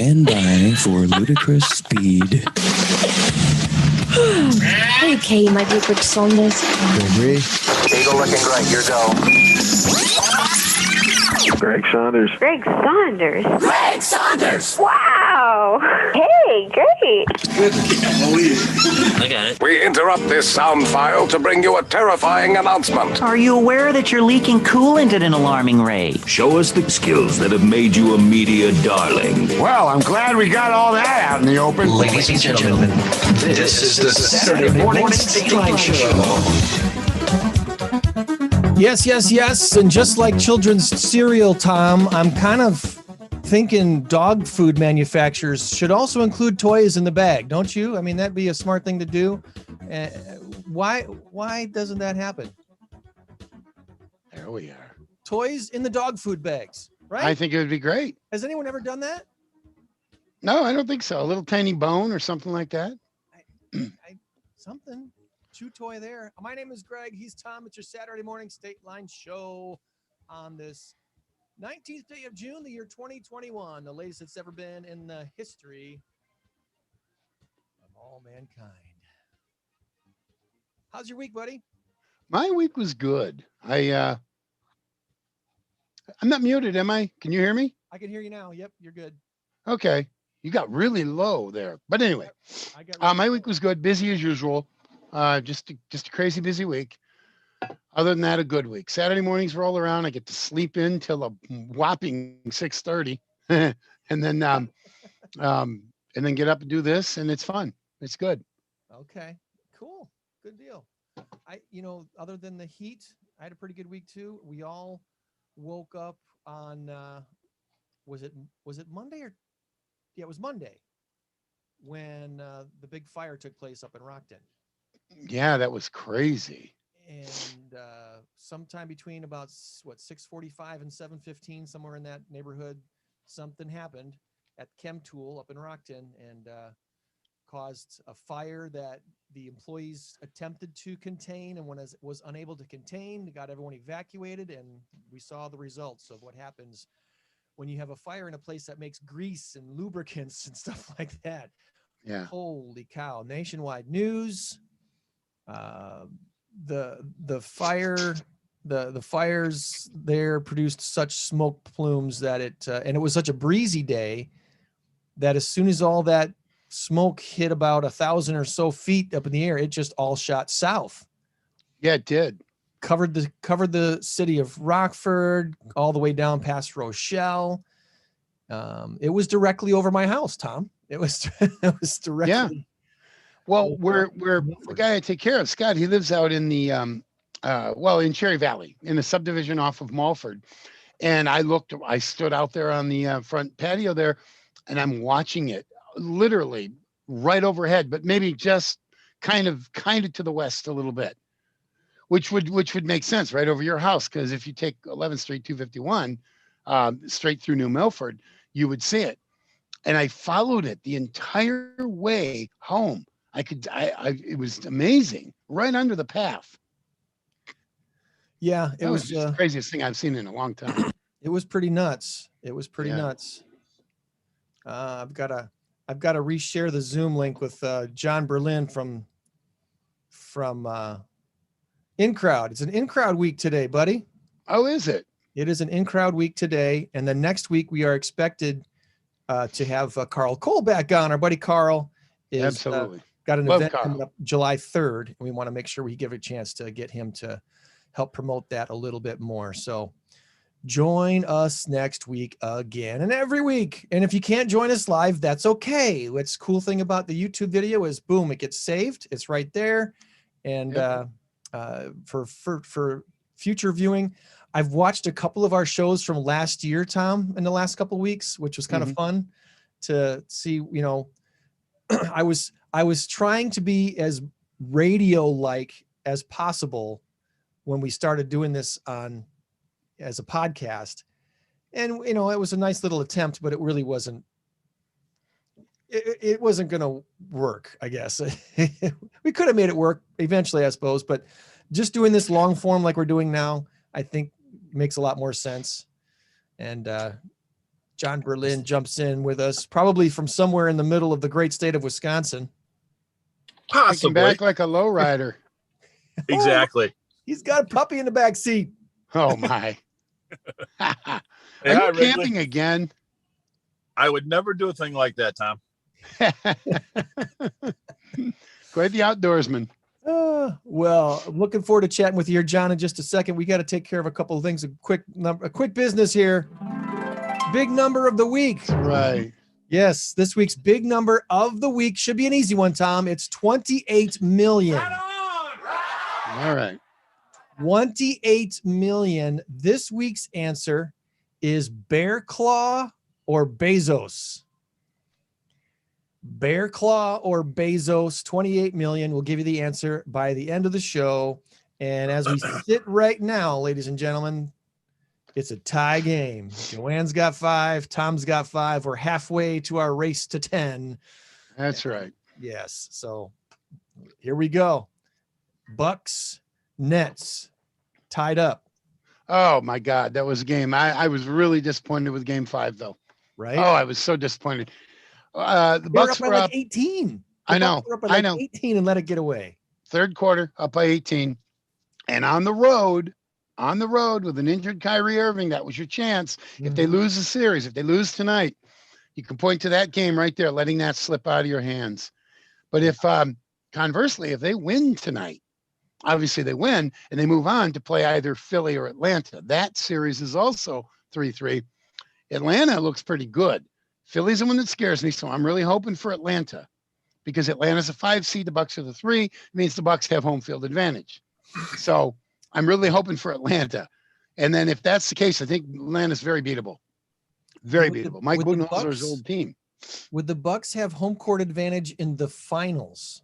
Stand by for ludicrous speed. Okay, my dear Greg Saunders. Gregory. Eagle looking great. Your go. Greg Saunders. Greg Saunders. Greg Saunders! Wow. Hey, great. I got it. We interrupt this sound file to bring you a terrifying announcement. Are you aware that you're leaking coolant at an alarming rate? Show us the skills that have made you a media darling. Well, I'm glad we got all that out in the open. Ladies and gentlemen, this is the Saturday Morning Stateline Show. Yes, yes, yes. And just like children's cereal, Tom, I'm kind of thinking dog food manufacturers should also include toys in the bag, don't you? I mean, that'd be a smart thing to do. Why doesn't that happen? There we are. Toys in the dog food bags, right? I think it would be great. Has anyone ever done that? No, I don't think so. A little tiny bone or something like that. Something. Chew toy there. My name is Greg. He's Tom. It's your Saturday morning Stateline show on this 19th day of June, the year 2021, the latest it's ever been in the history of all mankind. How's your week, buddy? My week was good. I'm not muted, am I? Can you hear me? I can hear you now. Yep, you're good. Okay. You got really low there. But anyway, my week was good. Busy as usual. Just a crazy busy week. Other than that, a good week. Saturday mornings roll around. I get to sleep in till a whopping 6:30, and then get up and do this, and it's fun. It's good. Okay, cool, good deal. Other than the heat, I had a pretty good week too. We all woke up on was it Monday or yeah, it was Monday when the big fire took place up in Rockton. Yeah, that was crazy. And sometime between about 6:45 and 7:15, somewhere in that neighborhood, something happened at Chemtool up in Rockton and caused a fire that the employees attempted to contain, and when it was unable to contain, they got everyone evacuated, and we saw the results of what happens when you have a fire in a place that makes grease and lubricants and stuff like that. Yeah. Holy cow! Nationwide news. The fires there produced such smoke plumes that and it was such a breezy day that as soon as all that smoke hit about 1,000 or so feet up in the air, it just all shot south. Yeah, it did. Covered the city of Rockford all the way down past Rochelle. It was directly over my house, Tom. It was directly. Yeah. Well, we're the guy I take care of, Scott, he lives out in the in Cherry Valley, in a subdivision off of Mulford. And I stood out there on the front patio there, and I'm watching it literally right overhead, but maybe just kind of to the west a little bit, which would make sense right over your house. Because if you take 11th Street 251 straight through New Milford, you would see it. And I followed it the entire way home. It was amazing, right under the path. Yeah, it was the craziest thing I've seen in a long time. It was pretty nuts. Nuts. I've got to reshare the Zoom link with John Berlin from INCROWD. It's an INCROWD week today, buddy. Oh, is it? It is an INCROWD week today, and then next week we are expected to have Carl Cole back on. Our buddy Carl is absolutely. Got an event coming up July 3rd, and we want to make sure we give a chance to get him to help promote that a little bit more. So join us next week again and every week. And if you can't join us live, that's okay. What's cool thing about the YouTube video is, boom, it gets saved. It's right there. And for future viewing, I've watched a couple of our shows from last year, Tom, in the last couple of weeks, which was kind of fun to see. I was trying to be as radio-like as possible when we started doing this as a podcast. And, it was a nice little attempt, but it really wasn't. It wasn't going to work, I guess. We could have made it work eventually, I suppose, but just doing this long form like we're doing now, I think makes a lot more sense. And John Berlin jumps in with us, probably from somewhere in the middle of the great state of Wisconsin. Taking Possibly. back like a lowrider. Exactly. He's got a puppy in the back seat. Oh my. Are Yeah, you Wrigley. camping again? I would never do a thing like that, Tom. Quite the outdoorsman. Well, I'm looking forward to chatting with you here, John, in just a second. We got to take care of a couple of things. A quick business here. Big number of the week. Right. Yes, this week's big number of the week should be an easy one, Tom. It's 28 million. All right. 28 million. This week's answer is Bear Claw or Bezos. Bear Claw or Bezos, 28 million. We'll give you the answer by the end of the show. And as we sit right now, ladies and gentlemen, it's a tie game. Joanne's got 5. Tom's got 5. We're halfway to our race to 10. That's right. Yes. So here we go. Bucks, Nets, tied up. Oh my God, that was a game. I was really disappointed with game 5, though. Right? Oh, I was so disappointed. The They Bucks were were up by up. like 18. I know. Bucks were up by like 18 and let it get away. Third quarter, up by 18, and on the road with an injured Kyrie Irving. That was your chance. If they lose the series, if they lose tonight, you can point to that game right there, letting that slip out of your hands. But if conversely, if they win tonight, obviously they win and they move on to play either Philly or Atlanta. That series is also 3-3. Atlanta looks pretty good. Philly's the one that scares me, so I'm really hoping for Atlanta because Atlanta's a 5 seed, the Bucks are the 3. It means the Bucks have home field advantage. So I'm really hoping for Atlanta. And then if that's the case, I think Atlanta's very beatable. Very beatable. Mike Budenholzer's old team. Would the Bucks have home court advantage in the finals?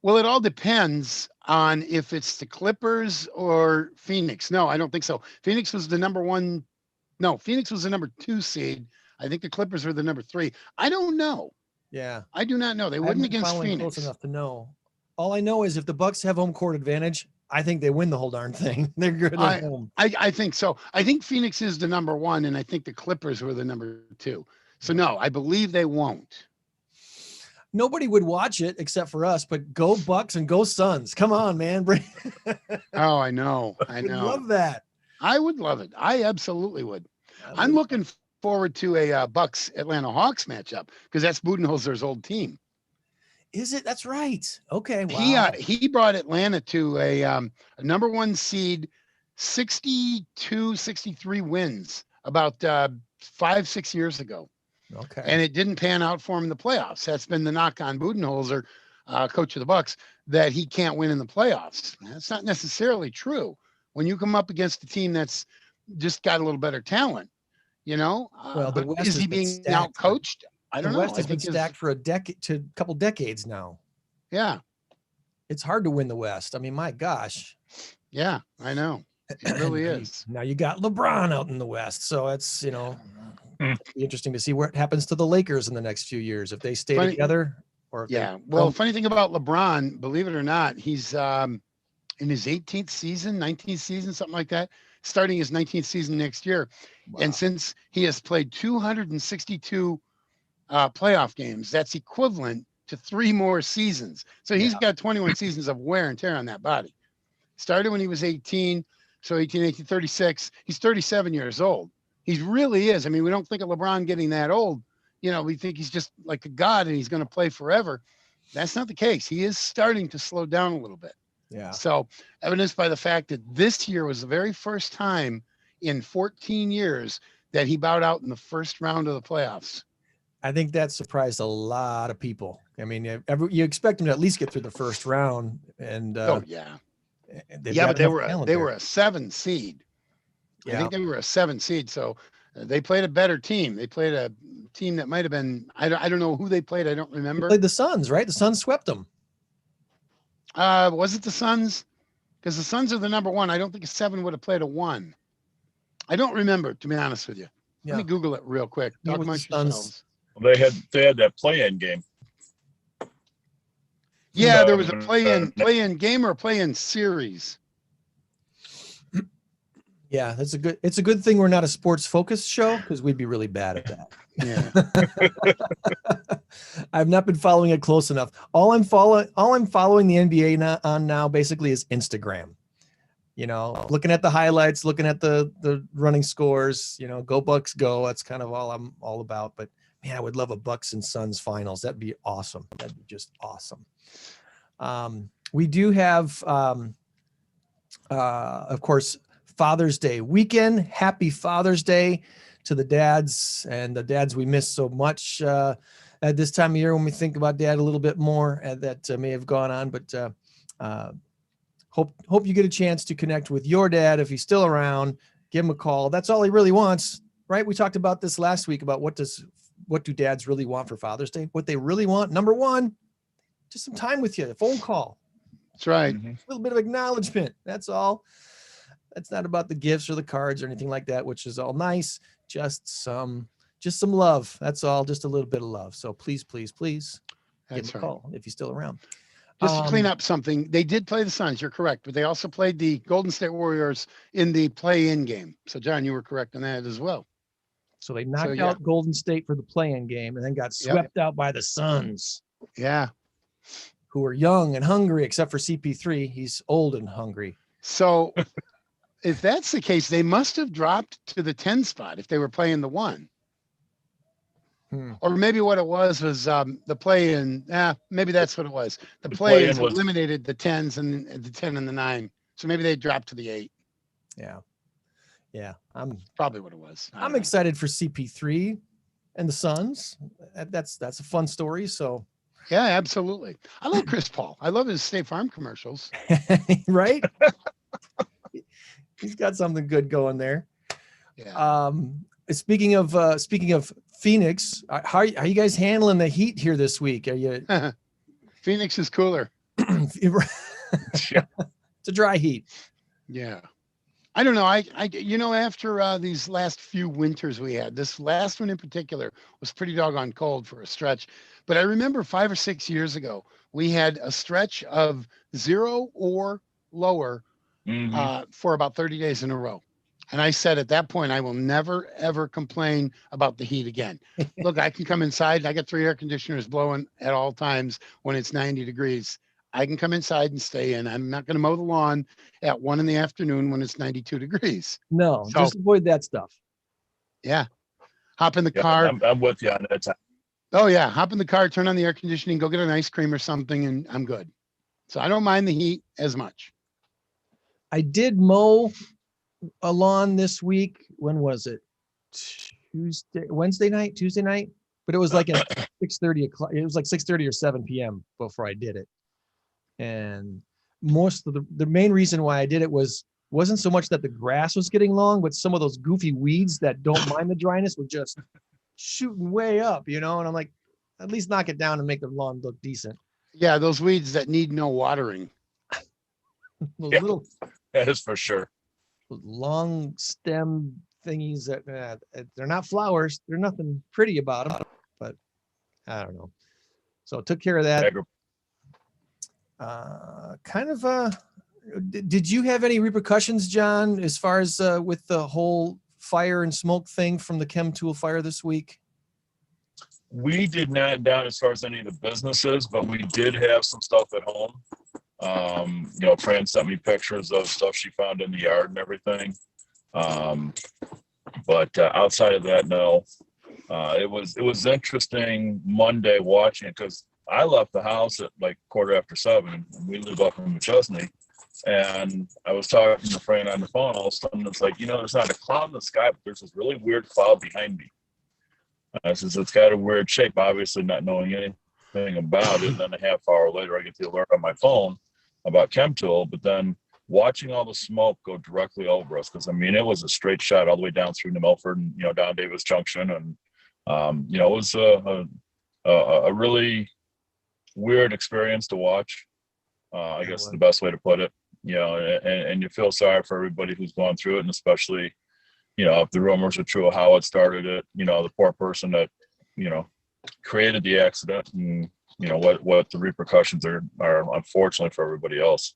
Well, it all depends on if it's the Clippers or Phoenix. No, I don't think so. Phoenix was the number 1. No, Phoenix was the number 2 seed. I think the Clippers were the number 3. I don't know. Yeah. I do not know. They wouldn't against Phoenix. Close enough to know. All I know is if the Bucks have home court advantage, I think they win the whole darn thing. They're good at home. I think so. I think Phoenix is the number 1, and I think the Clippers were the number 2. So no, I believe they won't. Nobody would watch it except for us, but go Bucks and go Suns. Come on, man. Oh, I know. I would know. love that. I would love it. I absolutely would. I'm looking forward to a Bucks Atlanta Hawks matchup because that's Budenholzer's old team. Is it? That's right. Okay. Wow. He brought Atlanta to a number 1 seed, 62, 63 wins about 5-6 years ago. Okay. And it didn't pan out for him in the playoffs. That's been the knock on Budenholzer, coach of the Bucks, that he can't win in the playoffs. That's not necessarily true. When you come up against a team that's just got a little better talent, you know, well, but is he being out coached? I don't know. The West has been stacked for a couple decades now. Yeah. It's hard to win the West. I mean, my gosh. Yeah, I know. It really is. Now you got LeBron out in the West. So it's, it'll be interesting to see what happens to the Lakers in the next few years, if they stay together or if Well, funny thing about LeBron, believe it or not, he's in his 18th season, 19th season, something like that, starting his 19th season next year. Wow. And since he has played 262 playoff games, that's equivalent to 3 more seasons. So he's got 21 seasons of wear and tear on that body. Started when he was 18. So 18, 36. He's 37 years old. He really is. I mean, we don't think of LeBron getting that old. You know, we think he's just like a god and he's going to play forever. That's not the case. He is starting to slow down a little bit. Yeah. So evidenced by the fact that this year was the very first time in 14 years that he bowed out in the first round of the playoffs. I think that surprised a lot of people. I mean, you expect him to at least get through the first round, and but they were a 7 seed. Yeah. I think they were a 7 seed, so they played a better team. They played a team that might have been I don't know who they played. I don't remember. They played the Suns, right? The Suns swept them. Was it the Suns? Because the Suns are the number 1. I don't think a 7 would have played a 1. I don't remember, to be honest with you. Let me Google it real quick. Talk amongst yourselves. Well, they had that play-in game. Yeah, there was a play-in game or a play-in series. Yeah, it's a good thing we're not a sports focused show because we'd be really bad at that. Yeah. I've not been following it close enough. All I'm following the NBA on now basically is Instagram. You know, looking at the highlights, looking at the running scores, you know, go Bucks go. That's kind of all I'm all about. But man, I would love a Bucks and Suns finals. That'd be awesome. That'd be just awesome. We do have, of course, Father's Day weekend. Happy Father's Day to the dads and the dads we miss so much at this time of year when we think about dad a little bit more that may have gone on. But hope you get a chance to connect with your dad if he's still around. Give him a call. That's all he really wants, right? We talked about this last week about what do dads really want for Father's Day? What they really want, number one, just some time with you, a phone call. That's right. A little bit of acknowledgement. That's all. That's not about the gifts or the cards or anything like that, which is all nice. Just some love. That's all. Just a little bit of love. So please give him a call if he's still around. Just to clean up something, they did play the Suns. You're correct, but they also played the Golden State Warriors in the play-in game. So, John, you were correct on that as well. So they knocked out Golden State for the play-in game and then got swept out by the Suns. Yeah. Who are young and hungry, except for CP3. He's old and hungry. So if that's the case, they must have dropped to the 10 spot if they were playing the 1. Or maybe what it was the play-in. Maybe that's what it was. The play-in eliminated the 10s and the 10 and the 9. So maybe they dropped to the 8. Yeah. Probably what it was. I'm excited for CP3 and the Suns. That's a fun story. So yeah, absolutely. I love Chris Paul. I love his State Farm commercials. Right? He's got something good going there. Yeah. Speaking of Phoenix, how are you guys handling the heat here this week? Are you? Phoenix is cooler. It's a dry heat. Yeah. I don't know. I after these last few winters we had, this last one in particular was pretty doggone cold for a stretch. But I remember 5 or 6 years ago, we had a stretch of 0 or lower for about 30 days in a row. And I said at that point, I will never, ever complain about the heat again. Look, I can come inside. I got 3 air conditioners blowing at all times when it's 90 degrees. I can come inside and stay in. I'm not going to mow the lawn at 1 in the afternoon when it's 92 degrees. No, just avoid that stuff. Yeah. Hop in the car. I'm with you on that time. Oh, yeah. Hop in the car, turn on the air conditioning, go get an ice cream or something, and I'm good. So I don't mind the heat as much. I did mow a lawn this week. When was it? Tuesday night, but it was like at 6:30 o'clock. It was like 6:30 or 7 p.m. before I did it. And most of the main reason why I did it wasn't so much that the grass was getting long, but some of those goofy weeds that don't mind the dryness were just shooting way up, and I'm like, at least knock it down and make the lawn look decent. Yeah, those weeds that need no watering. Little, that is for sure. Long stem thingies that they're not flowers. They're nothing pretty about them, but I don't know. So took care of that. Did you have any repercussions, John, as far as with the whole fire and smoke thing from the Chemtool fire this week? We did not down as far as any of the businesses, but we did have some stuff at home. Fran sent me pictures of stuff she found in the yard and everything. But outside of that, no. It was interesting Monday watching it because I left the house at like 7:15, and we live up in McChesney. And I was talking to Fran on the phone. All of a sudden, it's like, there's not a cloud in the sky, but there's this really weird cloud behind me. Since it's got a weird shape, obviously not knowing anything about it. And then a half hour later, I get the alert on my phone about Chemtool, but then watching all the smoke go directly over us, because it was a straight shot all the way down through New Milford and down Davis Junction, and it was a really weird experience to watch. I guess is the best way to put it. And you feel sorry for everybody who's gone through it, and especially if the rumors are true of how it started it, the poor person that created the accident, and what the repercussions are unfortunately for everybody else.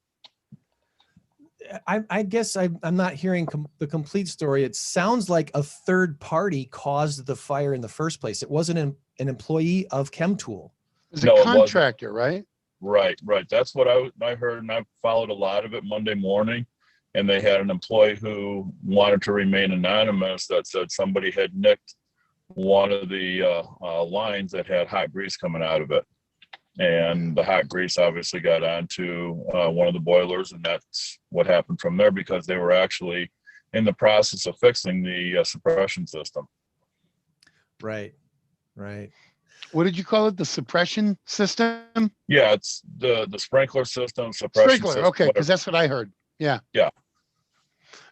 I guess I'm not hearing the complete story. It sounds like a third party caused the fire in the first place. It wasn't an employee of Chemtool. It was a contractor, right? Right. That's what I heard, and I followed a lot of it Monday morning. And they had an employee who wanted to remain anonymous that said somebody had nicked one of the lines that had hot grease coming out of it. And the hot grease obviously got onto one of the boilers, and that's what happened from there, because they were actually in the process of fixing the suppression system. Right. What did you call it? The suppression system? Yeah, it's the sprinkler system, suppression system. Okay, because that's what I heard. Yeah.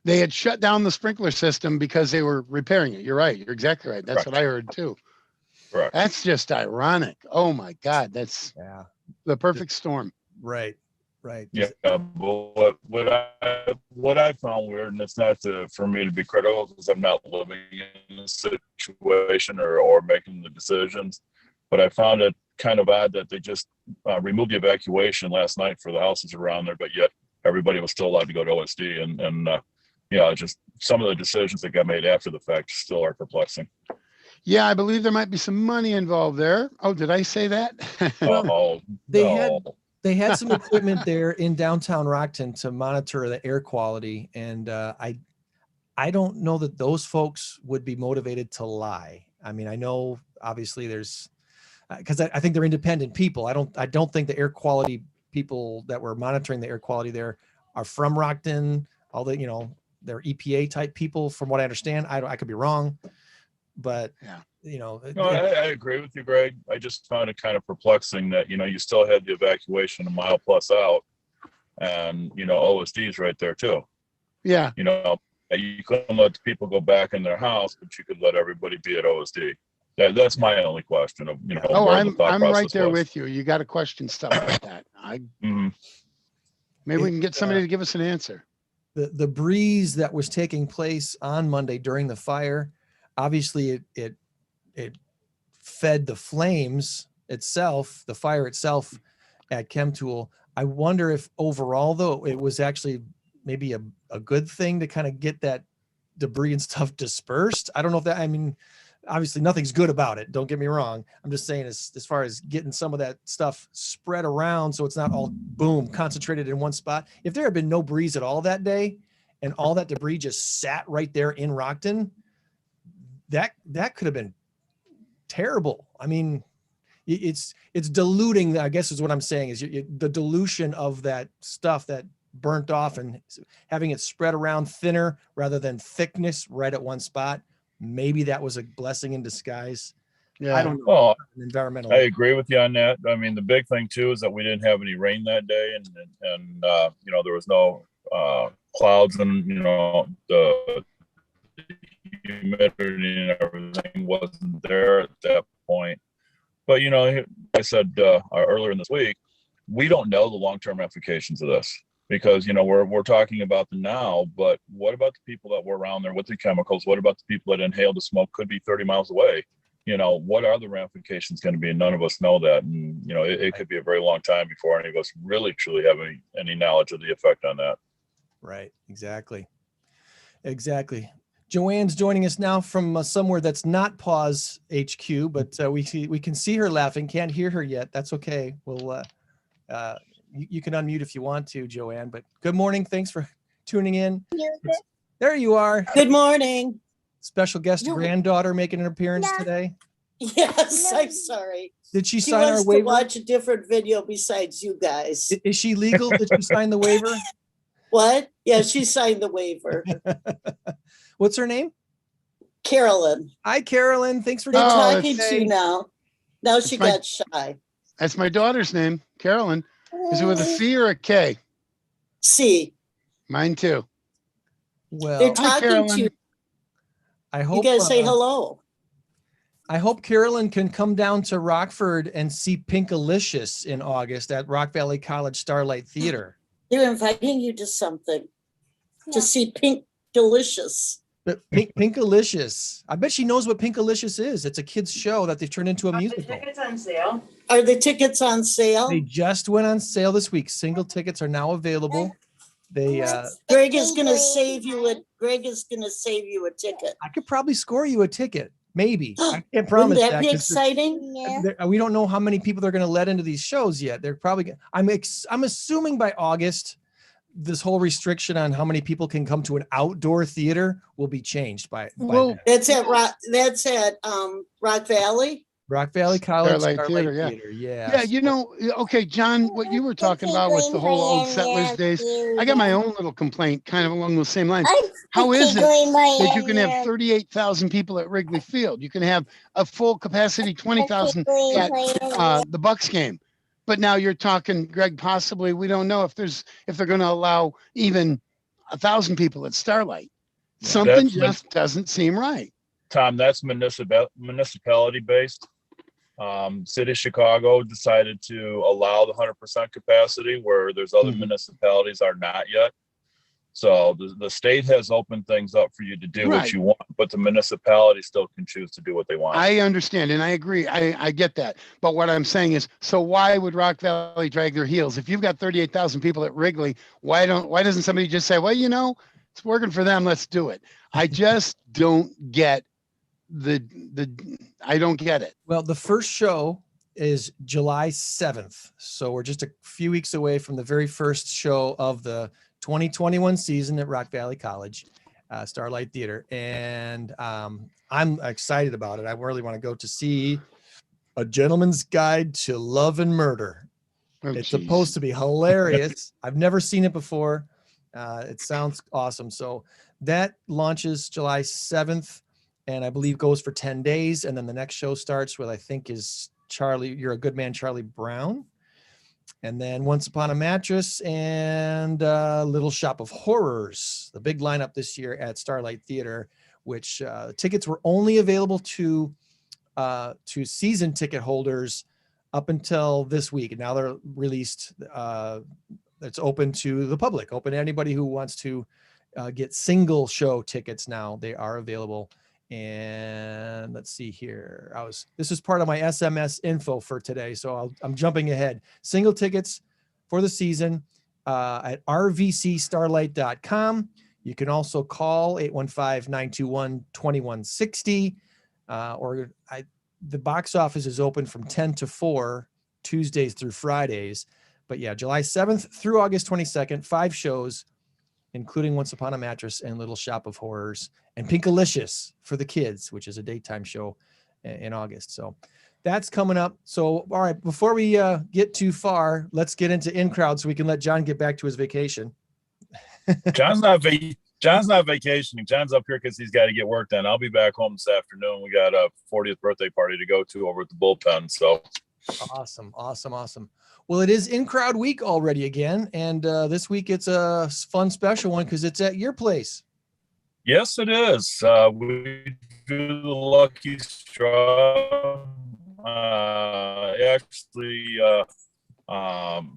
They had shut down the sprinkler system because they were repairing it. You're right. You're exactly right. That's what I heard too. Correct. That's just ironic. Oh my God. That's the perfect storm. Right. Yeah. But what I found weird, and it's not for me to be critical because I'm not living in the situation or making the decisions, but I found it kind of odd that they just removed the evacuation last night for the houses around there, but yet everybody was still allowed to go to OSD, and just some of the decisions that got made after the fact still are perplexing. Yeah, I believe there might be some money involved there. Oh, did I say that? They had some equipment there in downtown Rockton to monitor the air quality, and I don't know that those folks would be motivated to lie. I mean, I know obviously there's because I think they're independent people. I don't think the air quality people that were monitoring the air quality there are from Rockton. All the, they're EPA type people from what I understand. I could be wrong, but No, I agree with you, Greg. I just found it kind of perplexing that, you still had the evacuation a mile plus out, and, OSD's right there too. Yeah. You couldn't let the people go back in their house, but you could let everybody be at OSD. That's my only question of, I'm right there with you. You got to question stuff like that. Maybe we can get somebody to give us an answer. The breeze that was taking place on Monday during the fire, obviously it fed the flames itself, the fire itself at Chemtool. I wonder if overall though, it was actually maybe a good thing to kind of get that debris and stuff dispersed. I don't know if that, obviously nothing's good about it. Don't get me wrong. I'm just saying as far as getting some of that stuff spread around so it's not all boom, concentrated in one spot. If there had been no breeze at all that day and all that debris just sat right there in Rockton, that could have been terrible. It's diluting, I guess is what I'm saying, is the dilution of that stuff that burnt off and having it spread around thinner rather than thickness right at one spot. Maybe that was a blessing in disguise. Yeah. I don't know. Well, environmental. I agree with you on that. The big thing too is that we didn't have any rain that day, and there was no clouds, and the humidity and everything wasn't there at that point. But I said earlier in this week, we don't know the long-term ramifications of this. Because, we're talking about the now, but what about the people that were around there with the chemicals? What about the people that inhaled the smoke, could be 30 miles away? What are the ramifications going to be? And none of us know that. And, it could be a very long time before any of us really, truly have any knowledge of the effect on that. Right. Exactly. Joann's joining us now from somewhere that's not Pause HQ, but we can see her laughing. Can't hear her yet. That's okay. We'll, you can unmute if you want to, Joann, but good morning. Thanks for tuning in. There you are. Good morning. Special guest granddaughter making an appearance today. Yes, I'm sorry. Did she sign our waiver? To watch a different video besides you guys. Is she legal? Did she sign the waiver? What? Yeah, she signed the waiver. What's her name? Carolyn. Hi, Carolyn. Thanks for talking to you now. Now she got shy. That's my daughter's name, Carolyn. Is it with a C or a K? C. Mine too. Well, they're talking to you. I hope you guys say hello. I hope Carolyn can come down to Rockford and see Pinkalicious in August at Rock Valley College Starlight Theater. They're inviting you to something to see Pink Delicious. Pinkalicious. I bet she knows what Pinkalicious is. It's a kids show that they've turned into a musical. The tickets on sale? Are the tickets on sale? They just went on sale this week. Single tickets are now available. They Greg is gonna save you a ticket. I could probably score you a ticket. Maybe. I can't promise Wouldn't that be 'cause exciting? we don't know how many people they're going to let into these shows yet. They're probably. I'm assuming by August, this whole restriction on how many people can come to an outdoor theater will be changed by then. That's at Rock Valley. Rock Valley College Starlight Theater, yeah. Yeah. Yeah, you know, okay, John, what you were talking about with the whole old settlers days, I got my own little complaint kind of along those same lines. How is it that you can have 38,000 people at Wrigley Field? You can have a full capacity 20,000 at the Bucks game. But now you're talking, Greg, possibly, we don't know if they're going to allow even 1,000 people at Starlight. Yeah, something just doesn't seem right. Tom, that's municipality based. City of Chicago decided to allow the 100% capacity where there's other municipalities are not yet. So the state has opened things up for you to do what you want, but the municipality still can choose to do what they want. I understand and I agree. I get that. But what I'm saying is, so why would Rock Valley drag their heels? If you've got 38,000 people at Wrigley, why doesn't somebody just say, well, you know, it's working for them, let's do it. I just don't get I don't get it. Well, the first show is July 7th. So we're just a few weeks away from the very first show of the 2021 season at Rock Valley College, Starlight Theater. And I'm excited about it. I really want to go to see A Gentleman's Guide to Love and Murder. It's supposed to be hilarious. I've never seen it before. It sounds awesome. So that launches July 7th. And I believe goes for 10 days. And then the next show starts with, I think, is Charlie, You're a Good Man, Charlie Brown. And then Once Upon a Mattress and Little Shop of Horrors, the big lineup this year at Starlight Theater, which tickets were only available to season ticket holders up until this week. And now they're released. It's open to the public, open to anybody who wants to get single show tickets now. They are available. And let's see here. This is part of my SMS info for today. So I'm jumping ahead. Single tickets for the season at rvcstarlight.com. You can also call 815-921-2160. The box office is open from 10 to 4 Tuesdays through Fridays. But yeah, July 7th through August 22nd, 5 shows, including Once Upon a Mattress and Little Shop of Horrors and Pinkalicious for the kids, which is a daytime show in August. So that's coming up. So, all right, before we get too far, let's get into INCROWD so we can let John get back to his vacation. John's not vacationing. John's up here because he's got to get work done. I'll be back home this afternoon. We got a 40th birthday party to go to over at the bullpen. So awesome. Well, it is INCROWD week already again. And this week it's a fun special one because it's at your place. Yes, it is. We do the lucky straw.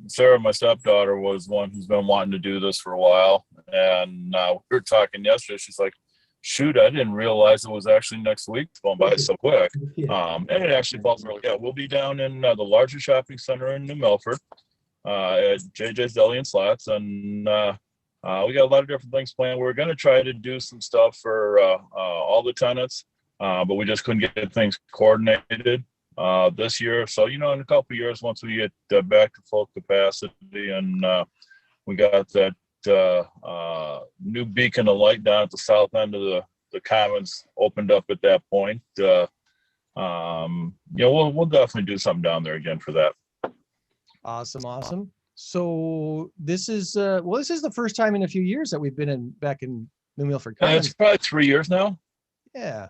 Sarah, my stepdaughter, was one who's been wanting to do this for a while. And we were talking yesterday. She's like, shoot, I didn't realize it was actually next week. It's going by so quick. And it actually falls early. Yeah, we'll be down in the largest shopping center in New Milford at JJ's Deli and Slots. And we got a lot of different things planned. We're going to try to do some stuff for all the tenants, but we just couldn't get things coordinated this year. So, in a couple of years, once we get back to full capacity and we got that new beacon of light down at the south end of the commons opened up at that point, we'll definitely do something down there again for that. Awesome. So this is the first time in a few years that we've been back in New Milford. It's probably 3 years now. Yeah.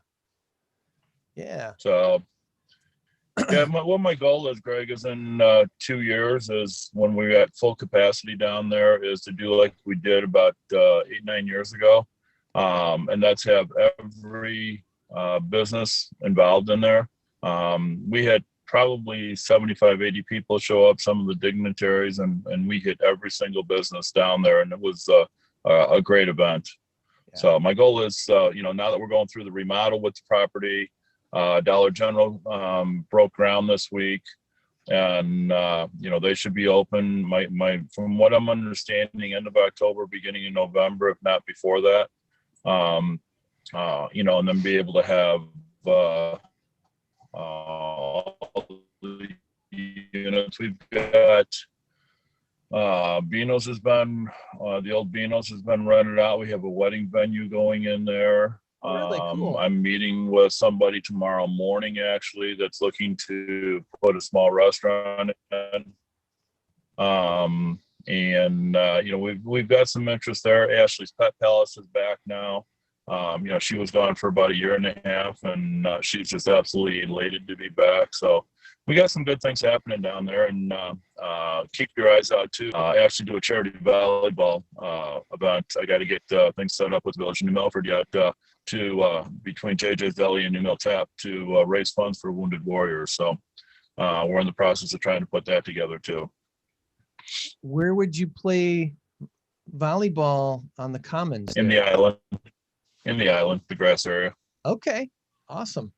So what my goal is, Greg, is in 2 years is when we're at full capacity down there is to do like we did about 8-9 years ago. And that's have every business involved in there. We had probably 75-80 people show up, some of the dignitaries, and we hit every single business down there, and it was a great event. Yeah. So my goal is, now that we're going through the remodel with the property, Dollar General broke ground this week. and they should be open. From what I'm understanding, end of October, beginning of November, if not before that. And then be able to have all the units. We've got Beano's has been the old Beano's has been rented out. We have a wedding venue going in there. Really cool. I'm meeting with somebody tomorrow morning actually that's looking to put a small restaurant in. We've got some interest there. Ashley's Pet Palace is back now. She was gone for about a year and a half, and she's just absolutely elated to be back. So we got some good things happening down there, and keep your eyes out too. I actually do a charity volleyball event. I got to get things set up with Village of New Milford yet to between JJ's Deli and New Mill Tap to raise funds for wounded warriors. So we're in the process of trying to put that together too. Where would you play volleyball on the commons? In the island, the grass area. Okay, awesome.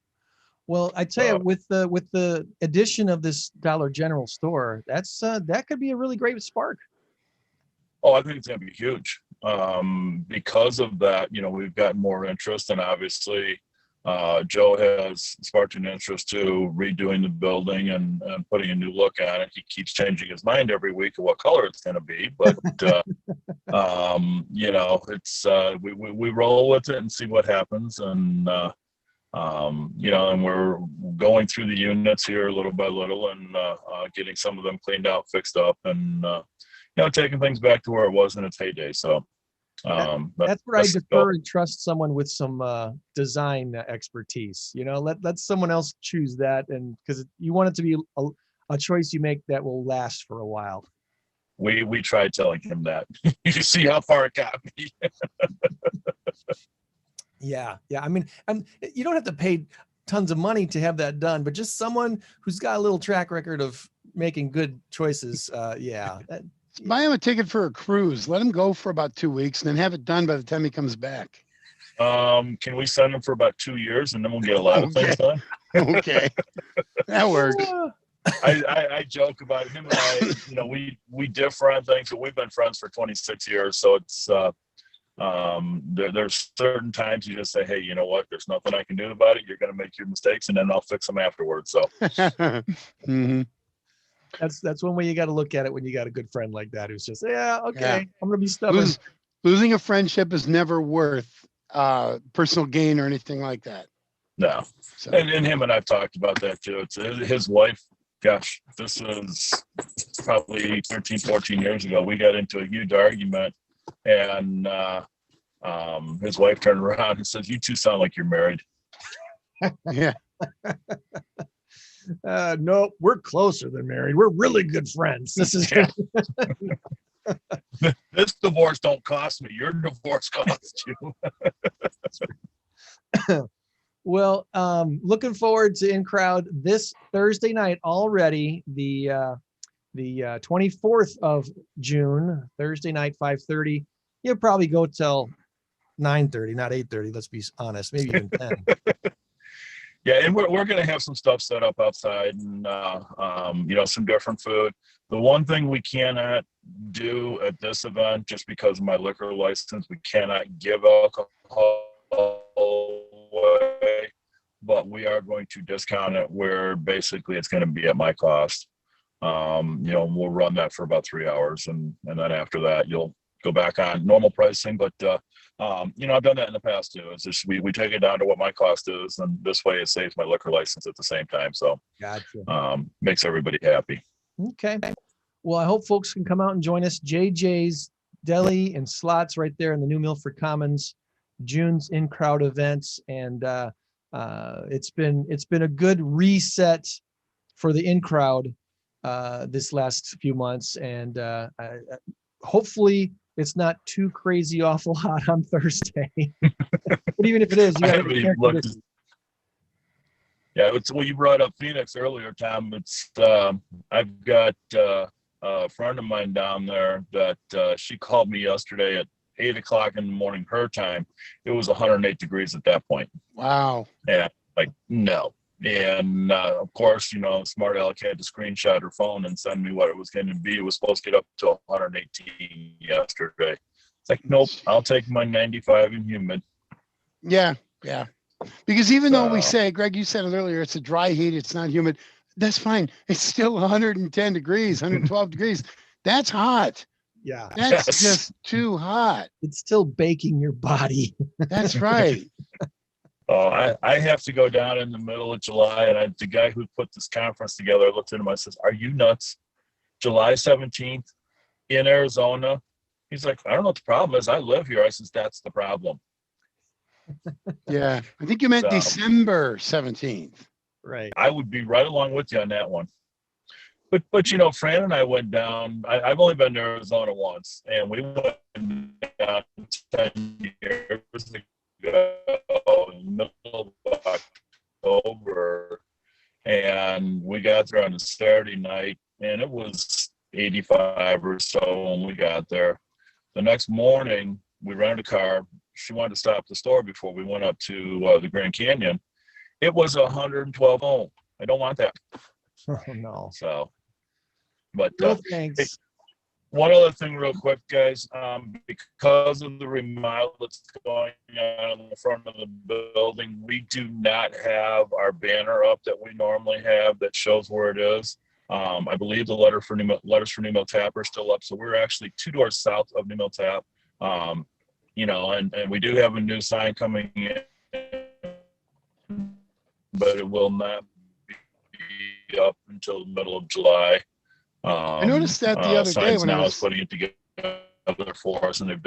Well, I tell you, with the addition of this Dollar General store, that could be a really great spark. Oh, I think it's going to be huge. Because of that, we've gotten more interest, and obviously Joe has sparked an interest to redoing the building and putting a new look on it. He keeps changing his mind every week of what color it's going to be, but it's we roll with it and see what happens, and and we're going through the units here little by little and getting some of them cleaned out, fixed up, and taking things back to where it was in its heyday. So that's where I defer and trust someone with some design expertise. Let someone else choose that, and because you want it to be a choice you make that will last for a while. We tried telling him that. You see how far it got me. Yeah. I mean, and you don't have to pay tons of money to have that done, but just someone who's got a little track record of making good choices. Buy him a ticket for a cruise. Let him go for about 2 weeks and then have it done by the time he comes back. Can we send him for about 2 years and then we'll get a lot of things done? Okay. That works. I joke about him and I, we differ on things, but we've been friends for 26 years. So it's, there's certain times you just say, hey, you know what, there's nothing I can do about it. You're going to make your mistakes and then I'll fix them afterwards. So mm-hmm. That's one way you got to look at it when you got a good friend like that who's just, I'm going to be stubborn. Losing a friendship is never worth personal gain or anything like that. No. So. And him and I've talked about that too. It's his wife. Gosh, this is probably 13, 14 years ago. We got into a huge argument, and his wife turned around and says, "You two sound like you're married." Yeah. No, we're closer than married. We're really good friends. This is this divorce don't cost me. Your divorce costs you. Well, looking forward to INCROWD this Thursday night already, the 24th of June, Thursday night, 5:30. You'll probably go till 9:30, not 8:30. Let's be honest, maybe even 10. Yeah, and we're going to have some stuff set up outside, and some different food. The one thing we cannot do at this event, just because of my liquor license, we cannot give alcohol away, but we are going to discount it where basically it's going to be at my cost. We'll run that for about 3 hours, and then after that you'll go back on normal pricing. But I've done that in the past too. It's just we take it down to what my cost is, and this way it saves my liquor license at the same time. So gotcha. Makes everybody happy. Okay. Well, I hope folks can come out and join us. JJ's Deli and Slots right there in the New Milford Commons, June's INCROWD events, and it's been a good reset for the INCROWD this last few months, and hopefully it's not too crazy awful hot on Thursday. But even if it is, you got to well, you brought up Phoenix earlier, Tom. It's I've got a friend of mine down there that she called me yesterday at 8 o'clock in the morning her time. It was 108 degrees at that point. Wow. Yeah, like no, And of course, Smart Aleck had to screenshot her phone and send me what it was going to be. It was supposed to get up to 118 yesterday. It's like, nope, I'll take my 95 and humid. Yeah. Because even though we say, Greg, you said it earlier, it's a dry heat, it's not humid. That's fine. It's still 110 degrees, 112 degrees. That's hot. Yeah. That's just too hot. It's still baking your body. That's right. Oh, I have to go down in the middle of July, and the guy who put this conference together, I looked at him, I says, "Are you nuts? July 17th in Arizona?" He's like, "I don't know what the problem is. I live here." I says, "That's the problem." Yeah, I think you meant So, December 17th. Right. I would be right along with you on that one. But Fran and I went down. I've only been to Arizona once, and we went down 10 years ago in the middle of October, and we got there on a Saturday night, and it was 85 or so when we got there. The next morning, we rented a car. She wanted to stop at the store before we went up to the Grand Canyon. It was 112 home. I don't want that. Oh, no. So, but No, thanks. hey, one other thing real quick, guys, because of the remodel that's going on in the front of the building, we do not have our banner up that we normally have that shows where it is. I believe the letters for New Mill Tap are still up. So we're actually 2 doors south of New Mill Tap. And we do have a new sign coming in, but it will not be up until the middle of July. I noticed that the other day when I was putting it together for us, and they've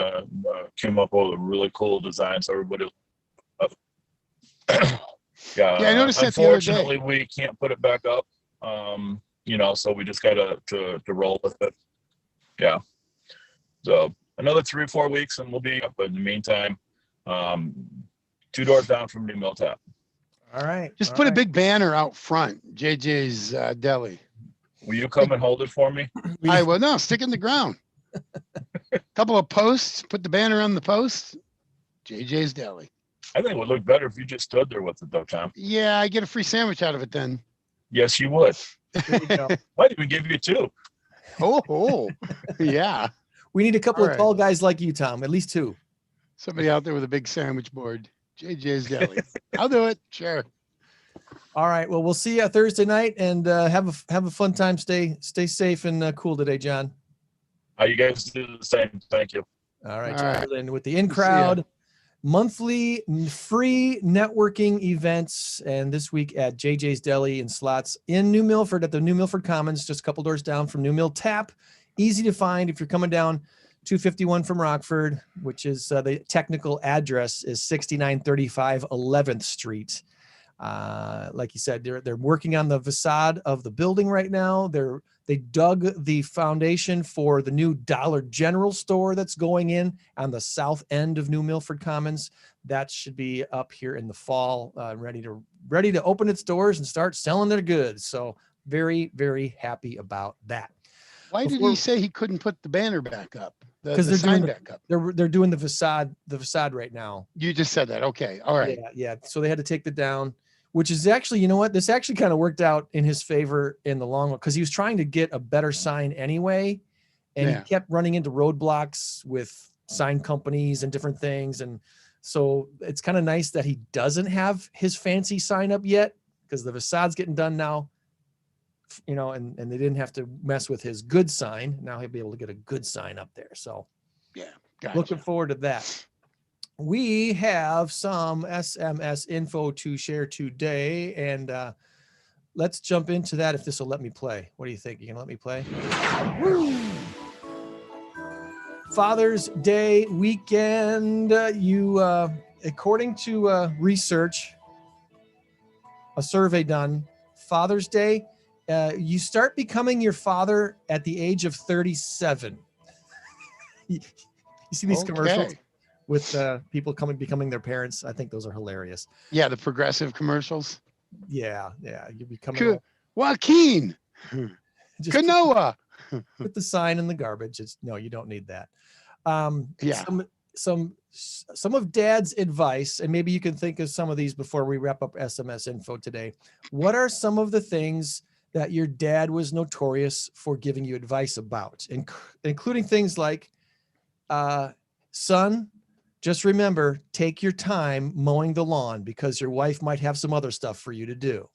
came up with a really cool design. So everybody, I noticed that the other day. Unfortunately, we can't put it back up. So we just got to roll with it. Yeah. So another 3 or 4 weeks, and we'll be up. But in the meantime, 2 doors down from New Mill Tap. All right. Just put a big banner out front, JJ's Deli. Will you come and hold it for me? I will. No, stick it in the ground. Couple of posts, put the banner on the post. JJ's Deli. I think it would look better if you just stood there with it, though, Tom. Yeah, I get a free sandwich out of it then. Yes, you would. Might even give you 2. Oh, yeah. We need a couple All of tall guys like you, Tom. At least 2. Somebody out there with a big sandwich board. JJ's Deli. I'll do it. Sure. All right. Well, we'll see you Thursday night, and have a fun time. Stay safe and cool today, John. You guys do the same. Thank you. All right, All John. right. And with the INCROWD monthly free networking events, and this week at JJ's Deli and Slots in New Milford at the New Milford Commons, just a couple doors down from New Mill Tap. Easy to find if you're coming down 251 from Rockford, which is the technical address is 6935 11th Street. Like you said, they're working on the facade of the building right now. They dug the foundation for the new Dollar General store that's going in on the south end of New Milford Commons. That should be up here in the fall, ready to open its doors and start selling their goods. So very, very happy about that. Why did he say he couldn't put the banner back up? Because they're doing the facade right now. You just said that. Okay. All right. Yeah. So they had to take that down, which is actually, you know what? This actually kind of worked out in his favor in the long run, because he was trying to get a better sign anyway. And he kept running into roadblocks with sign companies and different things. And so it's kind of nice that he doesn't have his fancy sign up yet, because the facade's getting done now, and they didn't have to mess with his good sign. Now he'll be able to get a good sign up there. So yeah, gotcha. Looking forward to that. We have some SMS info to share today, and let's jump into that if this will let me play. What do you think? You can let me play? Woo! Father's Day weekend. According to research, a survey done, Father's Day, you start becoming your father at the age of 37. You see these commercials with people becoming their parents? I think those are hilarious. Yeah, the progressive commercials. Yeah. You're becoming Joaquin. Canoa. Put the sign in the garbage. No, you don't need that. some of Dad's advice, and maybe you can think of some of these before we wrap up SMS info today. What are some of the things that your dad was notorious for giving you advice about, including things like, son, just remember, take your time mowing the lawn because your wife might have some other stuff for you to do.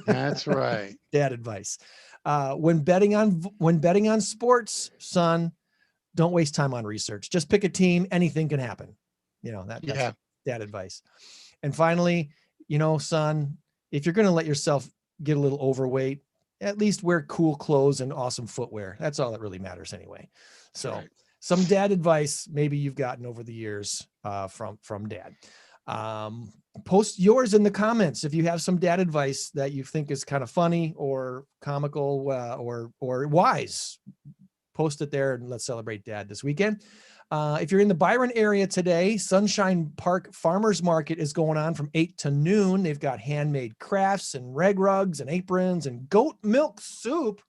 That's right. Dad advice. When betting on sports, son, don't waste time on research. Just pick a team. Anything can happen. That's Dad advice. And finally, son, if you're going to let yourself get a little overweight, at least wear cool clothes and awesome footwear. That's all that really matters anyway. So right. Some dad advice maybe you've gotten over the years from Dad. Post yours in the comments if you have some dad advice that you think is kind of funny or comical or wise. Post it there and let's celebrate Dad this weekend. If you're in the Byron area today, Sunshine Park Farmers Market is going on from 8 to noon. They've got handmade crafts and rag rugs and aprons and goat milk soup.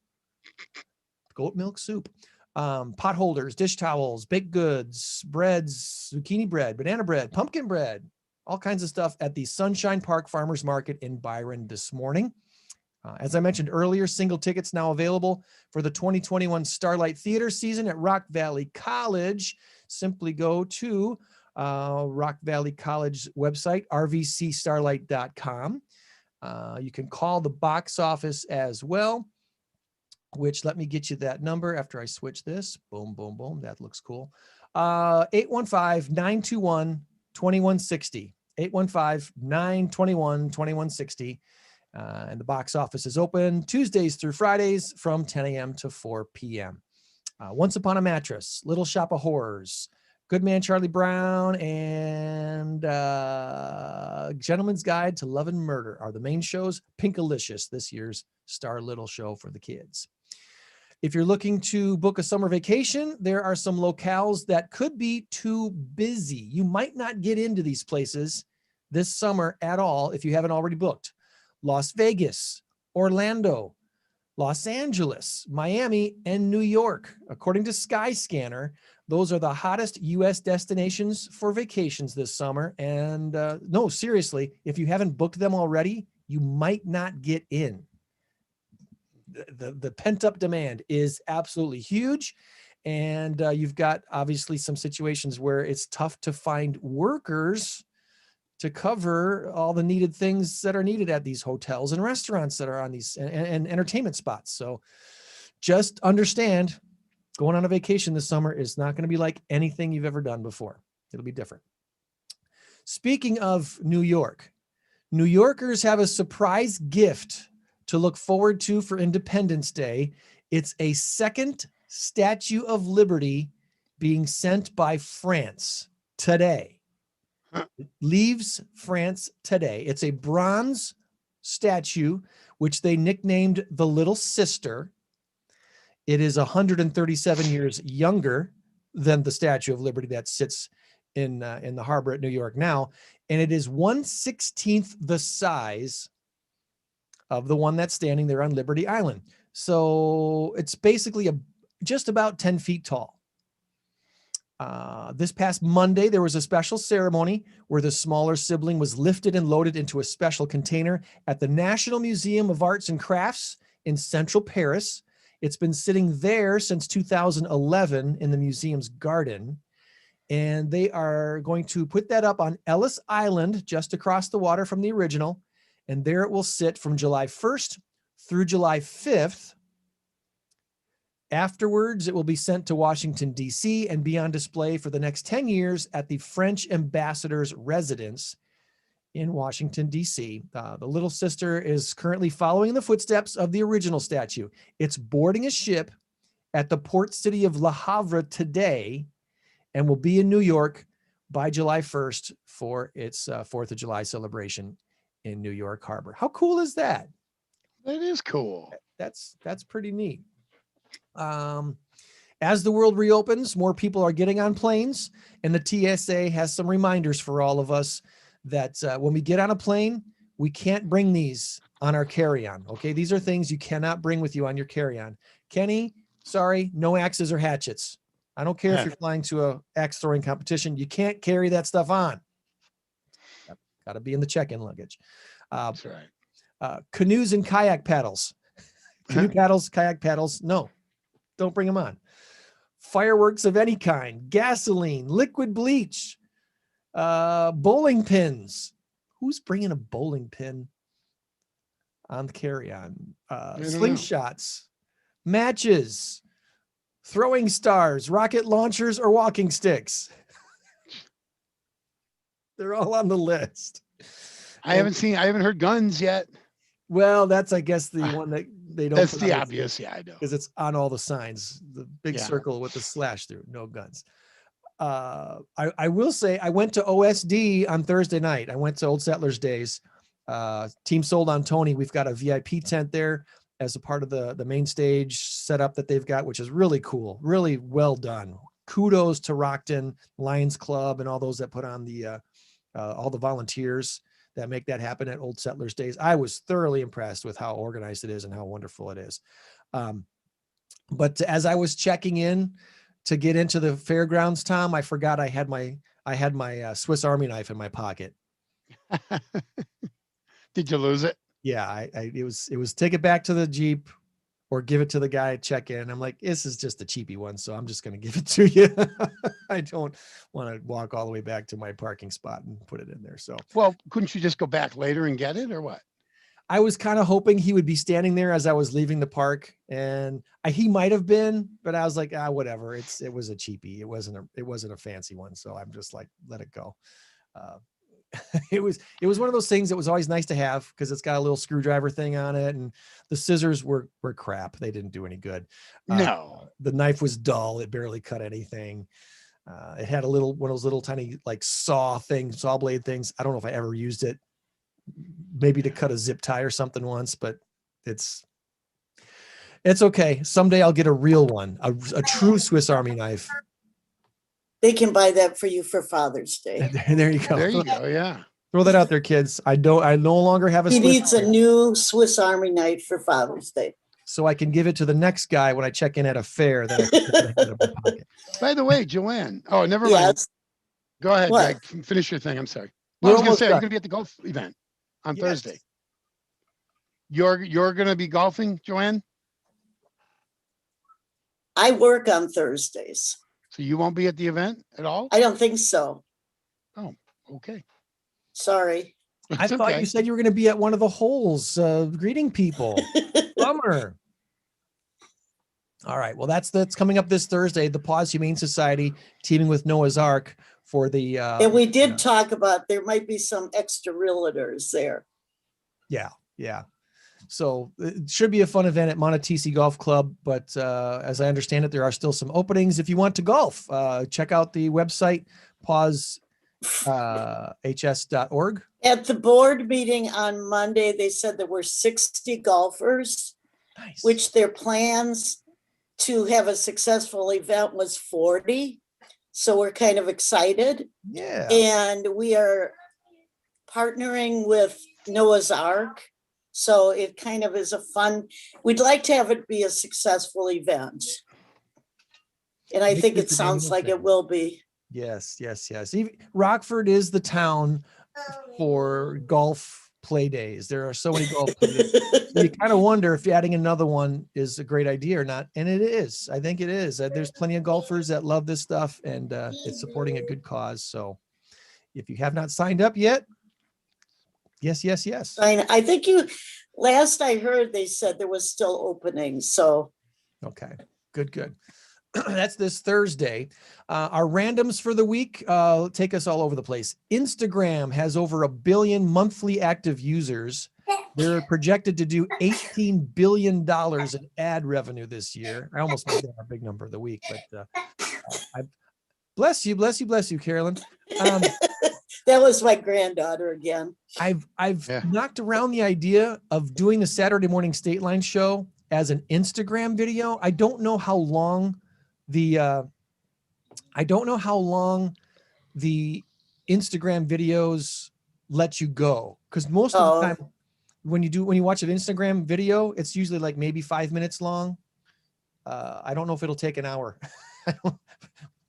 Pot holders, dish towels, baked goods, breads, zucchini bread, banana bread, pumpkin bread, all kinds of stuff at the Sunshine Park Farmers Market in Byron this morning. As I mentioned earlier, single tickets now available for the 2021 Starlight Theater season at Rock Valley College. Simply go to Rock Valley College website, rvcstarlight.com. You can call the box office as well, which let me get you that number after I switch this. Boom, boom, boom. That looks cool. 815-921-2160. 815-921-2160. And the box office is open Tuesdays through Fridays from 10 a.m. to 4 p.m. Once Upon a Mattress, Little Shop of Horrors, Good Man Charlie Brown, and Gentleman's Guide to Love and Murder are the main shows. Pinkalicious, this year's Star Little show for the kids. If you're looking to book a summer vacation, there are some locales that could be too busy. You might not get into these places this summer at all if you haven't already booked. Las Vegas, Orlando, Los Angeles, Miami, and New York. According to Skyscanner, those are the hottest U.S. destinations for vacations this summer. And no, seriously, if you haven't booked them already, you might not get in. The pent-up demand is absolutely huge. And you've got obviously some situations where it's tough to find workers to cover all the needed things that are needed at these hotels and restaurants that are on these and entertainment spots. So just understand, going on a vacation this summer is not going to be like anything you've ever done before. It'll be different. Speaking of New York, New Yorkers have a surprise gift to look forward to for Independence Day. It's a second Statue of Liberty being sent by France today. It leaves France today. It's a bronze statue, which they nicknamed the Little Sister. It is 137 years younger than the Statue of Liberty that sits in the harbor at New York now. And it is 1/16 the size of the one that's standing there on Liberty Island. So it's basically just about 10 feet tall. This past Monday, there was a special ceremony where the smaller sibling was lifted and loaded into a special container at the National Museum of Arts and Crafts in central Paris. It's been sitting there since 2011 in the museum's garden. And they are going to put that up on Ellis Island, just across the water from the original. And there it will sit from July 1st through July 5th. Afterwards, it will be sent to Washington, D.C. and be on display for the next 10 years at the French ambassador's residence in Washington, D.C. The Little Sister is currently following in the footsteps of the original statue. It's boarding a ship at the port city of Le Havre today and will be in New York by July 1st for its 4th of July celebration in New York Harbor. How cool is that? That is cool. That's pretty neat. As the world reopens, more people are getting on planes, and the TSA has some reminders for all of us that when we get on a plane, we can't bring these on our carry-on. Okay, these are things you cannot bring with you on your carry-on. Kenny, sorry, no axes or hatchets. I don't care if you're flying to a axe throwing competition. You can't carry that stuff on. Got to be in the check-in luggage. That's right. Canoes and kayak paddles. Canoe paddles, kayak paddles. No, don't bring them on. Fireworks of any kind, gasoline, liquid bleach, bowling pins. Who's bringing a bowling pin on the carry-on? Slingshots, matches, throwing stars, rocket launchers, or walking sticks. They're all on the list. I haven't heard guns yet. Well, that's, I guess, the one that they don't. That's the obvious. Yeah, I know. Because it's on all the signs, the big circle with the slash through, no guns. I will say I went to OSD on Thursday night. I went to Old Settlers Days. Team Sold on Tony. We've got a VIP tent there as a part of the main stage setup that they've got, which is really cool, really well done. Kudos to Rockton Lions Club and all those that put on all the volunteers that make that happen at Old Settlers Days. I was thoroughly impressed with how organized it is and how wonderful it is. But as I was checking in to get into the fairgrounds, Tom, I forgot I had my Swiss Army knife in my pocket. Did you lose it? Yeah, it was take it back to the Jeep or give it to the guy at check-in. I'm like, this is just a cheapy one, so I'm just going to give it to you. I don't want to walk all the way back to my parking spot and put it in there. So, well, couldn't you just go back later and get it, or what? I was kind of hoping he would be standing there as I was leaving the park, and he might have been, but I was like, whatever. It was a cheapie. It wasn't a fancy one, so I'm just like, let it go. It was one of those things that was always nice to have because it's got a little screwdriver thing on it, and the scissors were crap. They didn't do any good. No, the knife was dull. It barely cut anything. It had one of those little tiny like saw blade things. I don't know if I ever used it, maybe to cut a zip tie or something once, but it's okay. Someday I'll get a real one, a true Swiss Army knife. They can buy that for you for Father's Day. There you go. There you go. Yeah. Throw that out there, kids. I no longer have a He Swiss needs a new Swiss Army knife for Father's Day. So I can give it to the next guy when I check in at a fair. That I can put in my pocket. By the way, Joann. Oh, never mind. Yes. Go ahead, What? Greg. Finish your thing. I'm sorry. Well, I was going to say, are you going to be at the golf event on Thursday? You're going to be golfing, Joann? I work on Thursdays. So you won't be at the event at all? I don't think so. Oh, okay. Sorry. I thought you said you were going to be at one of the holes greeting people. Bummer. All right. Well, that's coming up this Thursday. The Paws Humane Society teaming with Noah's Ark for the. And we did talk about there might be some extra realtors there. Yeah. So it should be a fun event at Montecito Golf Club. But as I understand it, there are still some openings. If you want to golf, check out the website, pawshs.org. At the board meeting on Monday, they said there were 60 golfers, which their plans to have a successful event was 40. So we're kind of excited. Yeah. And we are partnering with Noah's Ark. So it kind of is we'd like to have it be a successful event. And I think it sounds like it will be. Yes. Even Rockford is the town for golf play days. There are so many golf play days. You kind of wonder if adding another one is a great idea or not. And it is. I think it is. There's plenty of golfers that love this stuff, and it's supporting a good cause. So if you have not signed up yet, yes. I think last I heard, they said there was still openings. So. Okay, good. That's this Thursday. Our randoms for the week take us all over the place. Instagram has over 1 billion monthly active users. They're projected to do $18 billion in ad revenue this year. I almost made that a big number of the week, but I bless you, Carolyn. That was my granddaughter again. I've knocked around the idea of doing the Saturday morning Stateline show as an Instagram video. I don't know how long the Instagram videos let you go, because most of the time when you watch an Instagram video, it's usually like maybe 5 minutes long. I don't know if it'll take an hour.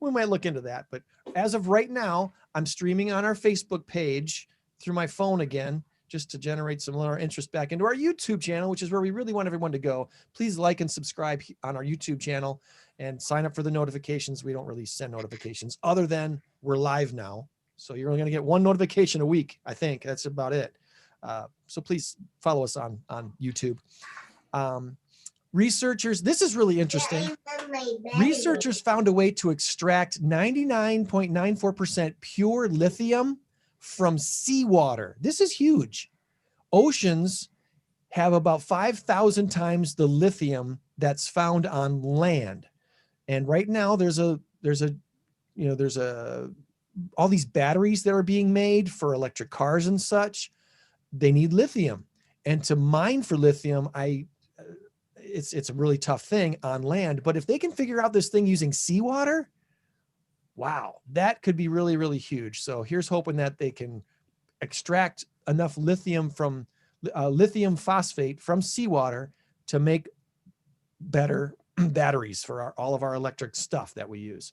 we might look into that. But as of right now, I'm streaming on our Facebook page through my phone again, just to generate some more interest back into our YouTube channel, which is where we really want everyone to go. Please like and subscribe on our YouTube channel and sign up for the notifications. We don't really send notifications other than we're live now. So you're only going to get one notification a week. I think that's about it. So please follow us on YouTube. Researchers, this is really interesting. Researchers found a way to extract 99.94% pure lithium from seawater. This is huge. Oceans have about 5,000 times the lithium that's found on land. And right now there's all these batteries that are being made for electric cars and such. They need lithium. And to mine for lithium, it's a really tough thing on land, but if they can figure out this thing using seawater, wow, that could be really, really huge. So here's hoping that they can extract enough lithium from lithium phosphate from seawater to make better batteries for all of our electric stuff that we use.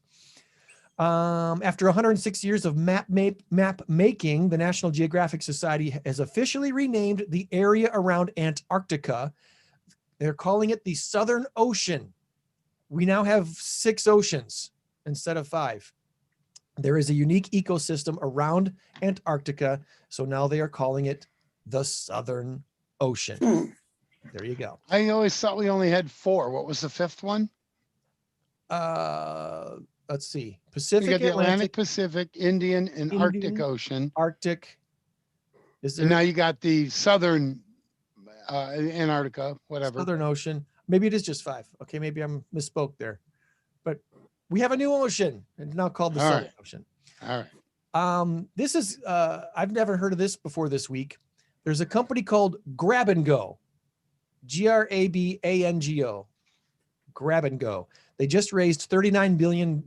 After 106 years of map making, the National Geographic Society has officially renamed the area around Antarctica. They're calling it the Southern Ocean. We now have 6 oceans instead of 5. There is a unique ecosystem around Antarctica, so now they are calling it the Southern Ocean. There you go. I always thought we only had 4. What was the 5th one? Let's see. Pacific, you got the Atlantic, Pacific, Indian, and Arctic Ocean. Arctic. And now you got the Southern Antarctica, whatever. Southern Ocean. Maybe it is just 5. Okay, maybe I misspoke there. But we have a new ocean. It's now called the Southern Ocean. All right. This is, I've never heard of this before this week. There's a company called Grab and Go. GRABANGO. Grab and Go. They just raised $39 billion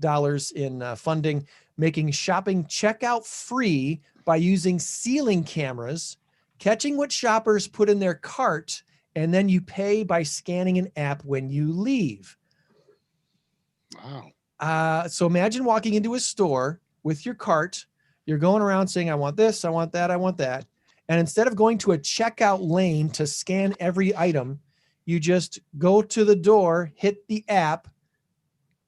in funding, making shopping checkout free by using ceiling cameras, catching what shoppers put in their cart, and then you pay by scanning an app when you leave. Wow. So imagine walking into a store with your cart. You're going around saying, I want this, I want that, I want that. And instead of going to a checkout lane to scan every item, you just go to the door, hit the app,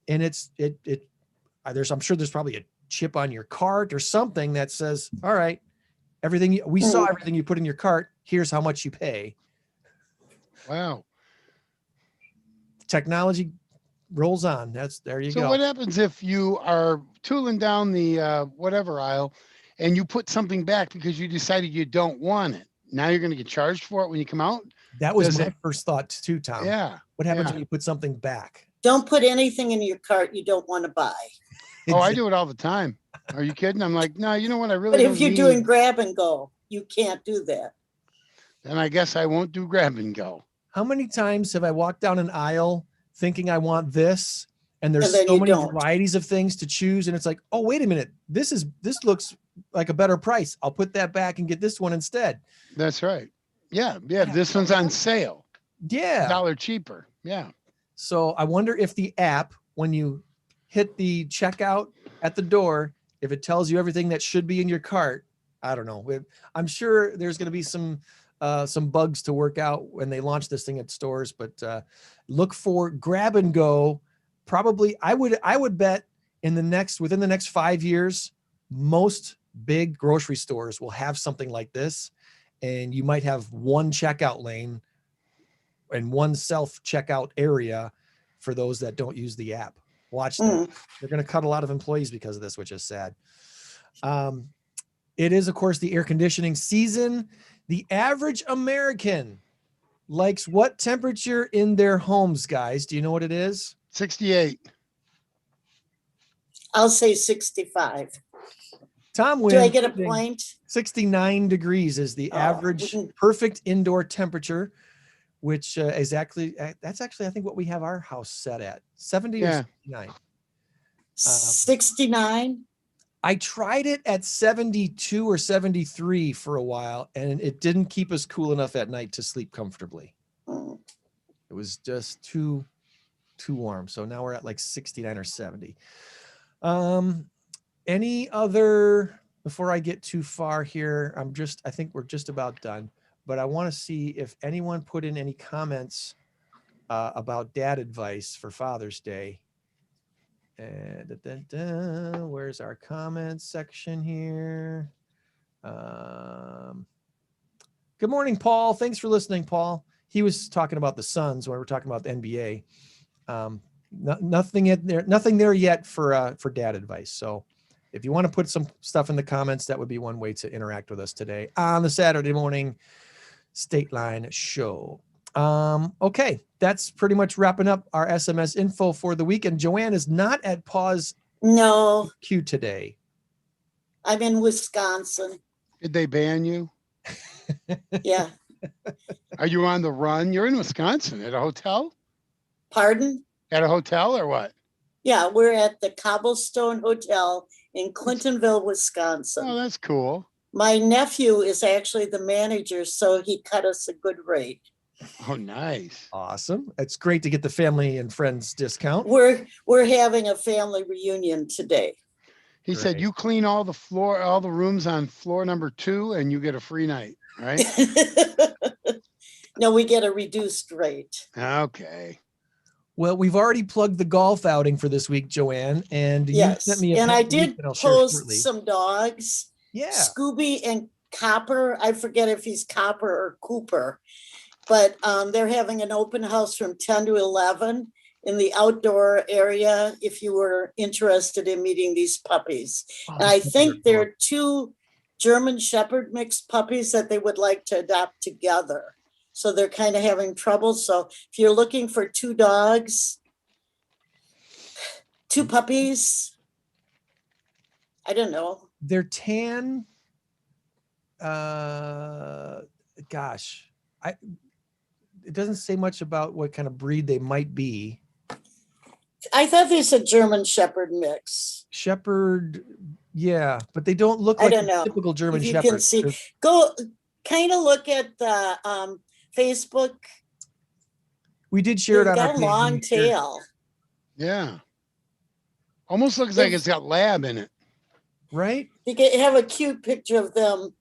and I'm sure there's probably a chip on your cart or something that says, all right, we saw everything you put in your cart. Here's how much you pay. Wow. Technology rolls on. There you go. So what happens if you are tooling down the whatever aisle and you put something back because you decided you don't want it? Now you're going to get charged for it when you come out? That was my first thought too, Tom. Yeah. What happens when you put something back? Don't put anything in your cart you don't want to buy. Oh, I do it all the time. Are you kidding? I'm like, no, you know what? I really But don't if you're need. doing grab and go, you can't do that. Then I guess I won't do grab and go. How many times have I walked down an aisle thinking I want this, and there's And then so you many don't. varieties of things to choose, and it's like, oh, wait a minute, this looks like a better price. I'll put that back and get this one instead. That's right. Yeah. This one's on sale. Yeah. $1 cheaper. Yeah. So I wonder if the app, when you hit the checkout at the door, if it tells you everything that should be in your cart. I don't know. I'm sure there's going to be some bugs to work out when they launch this thing at stores, but look for Grab and Go. Probably, I would bet within the next 5 years, most big grocery stores will have something like this, and you might have one checkout lane and one self-checkout area for those that don't use the app. Watch that. They're going to cut a lot of employees because of this, which is sad. It is, of course, the air conditioning season. The average American likes what temperature in their homes, guys? Do you know what it is? 68. I'll say 65. Tom wins. Do I get a point? 69 degrees is the average perfect indoor temperature, which that's actually, I think, what we have our house set at. 70 or 69. 69? I tried it at 72 or 73 for a while, and it didn't keep us cool enough at night to sleep comfortably. It was just too warm. So now we're at like 69 or 70. Any other, before I get too far here, I think we're just about done, but I want to see if anyone put in any comments about dad advice for Father's Day. And where's our comments section here? Good morning, Paul. Thanks for listening, Paul. He was talking about the Suns when we were talking about the NBA. Nothing there yet for dad advice. So if you want to put some stuff in the comments, that would be one way to interact with us today on the Saturday morning Stateline show. Okay, that's pretty much wrapping up our SMS info for the week. And Joann is not at Pause Q today. I'm in Wisconsin. Did they ban you? Yeah. Are you on the run? You're in Wisconsin at a hotel? Pardon? At a hotel or what? Yeah, we're at the Cobblestone Hotel in Clintonville, Wisconsin. Oh, that's cool. My nephew is actually the manager, so he cut us a good rate. Oh, nice. Awesome. It's great to get the family and friends discount. We're having a family reunion today. He said you clean all the rooms on floor number 2 and you get a free night, right? No, we get a reduced rate. Okay. Well, we've already plugged the golf outing for this week, Joann, and Yes, you sent me a and I did that I'll share post shortly. some dogs. Yeah. Scooby and Copper. I forget if he's Copper or Cooper, but they're having an open house from 10 to 11 in the outdoor area if you were interested in meeting these puppies. Oh, And I think there are 2 German Shepherd mixed puppies that they would like to adopt together. So they're kind of having trouble. So if you're looking for 2 dogs, 2 puppies, I don't know. They're tan. Gosh, it doesn't say much about what kind of breed they might be. I thought they said German Shepherd mix. Shepherd, yeah, but they don't look I like don't a know. typical German If you Shepherd. can see, go kind of look at the Facebook. We did share it They've on our got a page. long tail. Yeah. Almost looks like it's got lab in it. Right? You can have a cute picture of them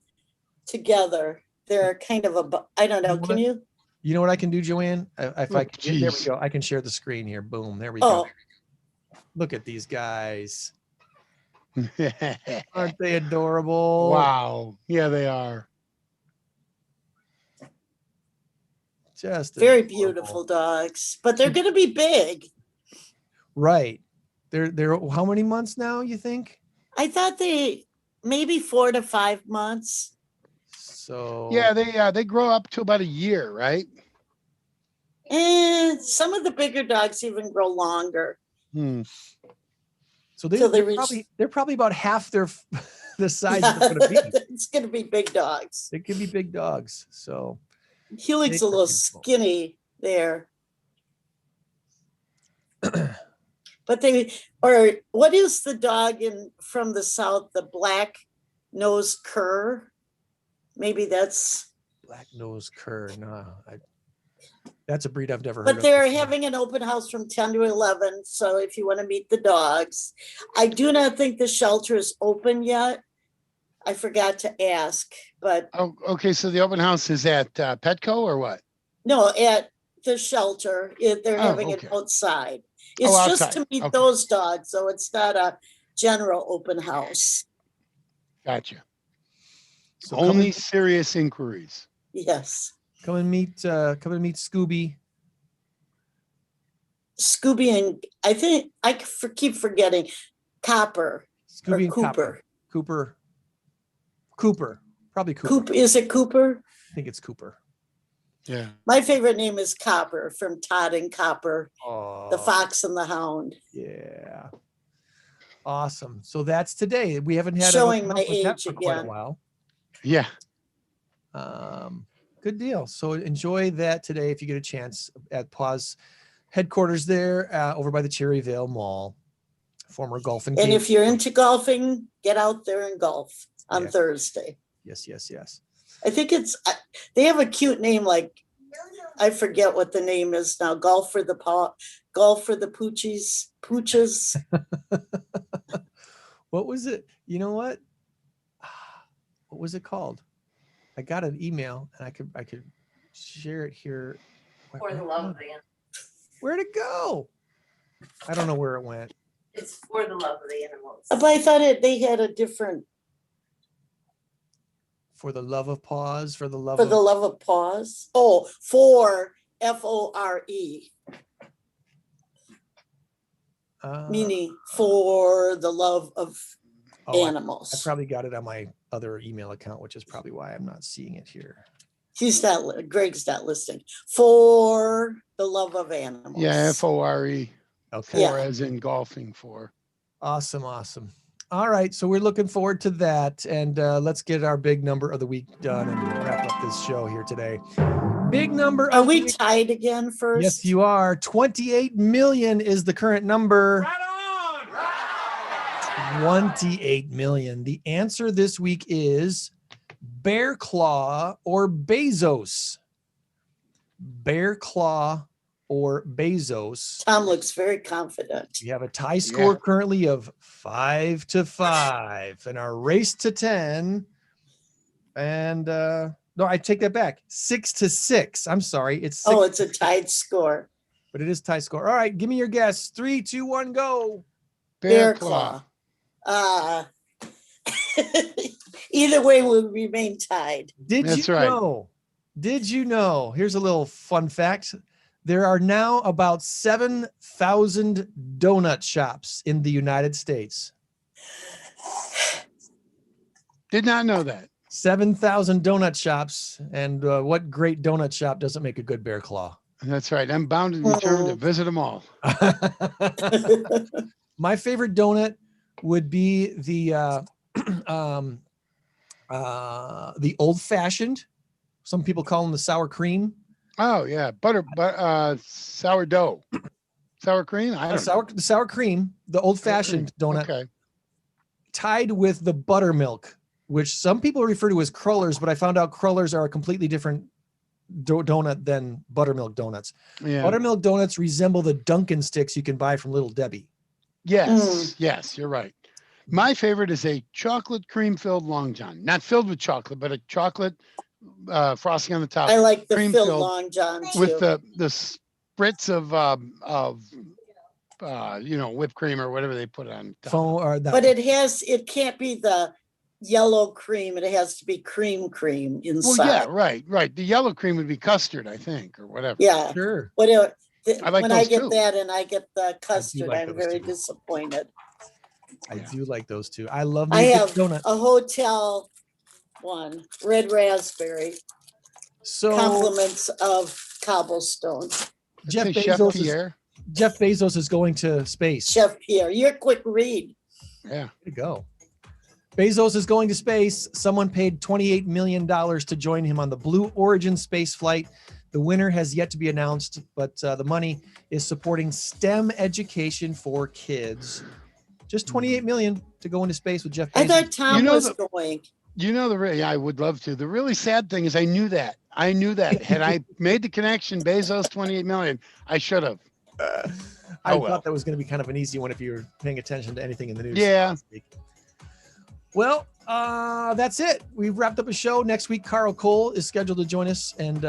together. They're kind of I don't know. Can you? You know what I can do, Joann? If I can, there we geez. go. I can share the screen here. Boom. There we Oh, go. Look at these guys. Aren't they adorable? Wow. Yeah, they are. Just very adorable. beautiful dogs, but they're going to be big. Right. They're how many months now, you think? I thought they maybe 4 to 5 months. So yeah, they grow up to about a year, right? And some of the bigger dogs even grow longer. So Till they they're, reach- they're probably about half the size they're going to be. It's going to be big dogs. They could be big dogs. So Helig's They a are little beautiful. skinny there. But what is the dog from the south, the black nose cur? Maybe that's. black nose cur. No, that's a breed I've never heard But of. they're before. having an open house from 10 to 11. So if you want to meet the dogs, I do not think the shelter is open yet. I forgot to ask, but. Oh, okay. So the open house is at Petco or what? No, at the shelter. They're having it okay. outside. It's just outside. to meet Okay. those dogs. So it's not a general open house. Gotcha. So Only serious inquiries. Yes. come and meet Scooby. Scooby and I think keep forgetting Copper. Scooby or and Cooper. Cooper. Probably Cooper. Is it Cooper? I think it's Cooper. Yeah. My favorite name is Copper from Todd and Copper, Oh, the Fox and the Hound. yeah. Awesome. So that's today. We haven't had Showing an my open house like that age for quite a again. while. Yeah. Good deal. So enjoy that today if you get a chance at Pause headquarters there over by the Cherryvale Mall, former golf and And if you're into golfing, get out there and golf on Yeah. Thursday. Yes. I think they have a cute name, like I forget what the name is now. Golf for the golf for the pooches. What was it? You know what? What was it called? I got an email and I could share it here. For the love of the animals. Where'd it go? I don't know where it went. It's for the love of the animals. But I thought they had a different. For the love of pause, for the love of pause. Oh, for FORE. Meaning for the love of animals. I probably got it on my other email account, which is probably why I'm not seeing it here. Greg's not listening. For the love of animals. Yeah, FORE. Okay. For as in golfing for. Awesome. All right, so we're looking forward to that, and let's get our big number of the week done and wrap up this show here today. Big number. Are we tied again first? Yes, you are. 28 million is the current number. Right on. 28 million. The answer this week is Bear Claw or Bezos. Bear Claw or Bezos. Tom looks very confident. We have a tie score currently of 5-5 and our race to 10. And no, I take that back. 6-6. I'm sorry. It's 6. Oh, it's a tied score. But it is tie score. All right, give me your guess. 3, 2, 1, go. Bear Claw. Either way will remain tied. Did you know? Here's a little fun fact. There are now about 7,000 donut shops in the United States. Did not know that. 7,000 donut shops. And what great donut shop doesn't make a good Bear Claw? That's right. I'm bound and determined to visit them all. My favorite donut would be the old fashioned. Some people call them the sour cream. Oh yeah, sourdough, sour cream. The sour cream, the old fashioned donut, okay. Tied with the buttermilk, which some people refer to as crullers, but I found out crullers are a completely different donut than buttermilk donuts. Yeah. Buttermilk donuts resemble the Dunkin' sticks you can buy from Little Debbie. Yes, yes, you're right. My favorite is a chocolate cream filled Long John, not filled with chocolate, but a chocolate frosting on the top. I like the cream filled Long John too. With the spritz of whipped cream or whatever they put on top. But it can't be the yellow cream. It has to be cream inside. Well, yeah, right. The yellow cream would be custard, I think, or whatever. Yeah, sure. Whatever. I like when those I get too. that and I get the custard, like I'm those very too. disappointed. I do like those too. I love I me a have good donut. a hotel one, red raspberry. So Compliments of cobblestone. Jeff Chef Bezos is going to space. Chef Pierre, you're a quick read. Yeah. Way to go. Bezos is going to space. Someone paid $28 million to join him on the Blue Origin space flight. The winner has yet to be announced, but the money is supporting STEM education for kids. Just $28 million to go into space with Jeff Bezos. I thought Tom was going. I would love to. The really sad thing is I knew that. Had I made the connection, Bezos, 28 million, I should have. I thought that was going to be kind of an easy one if you were paying attention to anything in the news. Yeah. Last week. Well, that's it. We've wrapped up a show. Next week, Carl Cole is scheduled to join us. And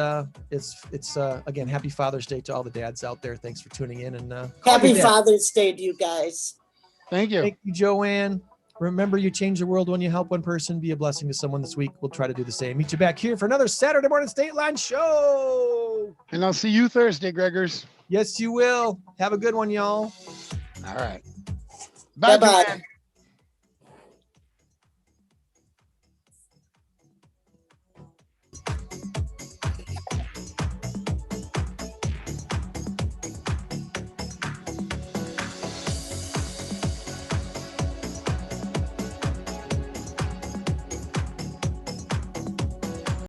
it's again, happy Father's Day to all the dads out there. Thanks for tuning in. And happy Father's Day to you guys. Thank you. Thank you, Joann. Remember, you change the world when you help one person. Be a blessing to someone this week. We'll try to do the same. Meet you back here for another Saturday morning Stateline show. And I'll see you Thursday, Gregors. Yes, you will. Have a good one, y'all. All right. Bye-bye.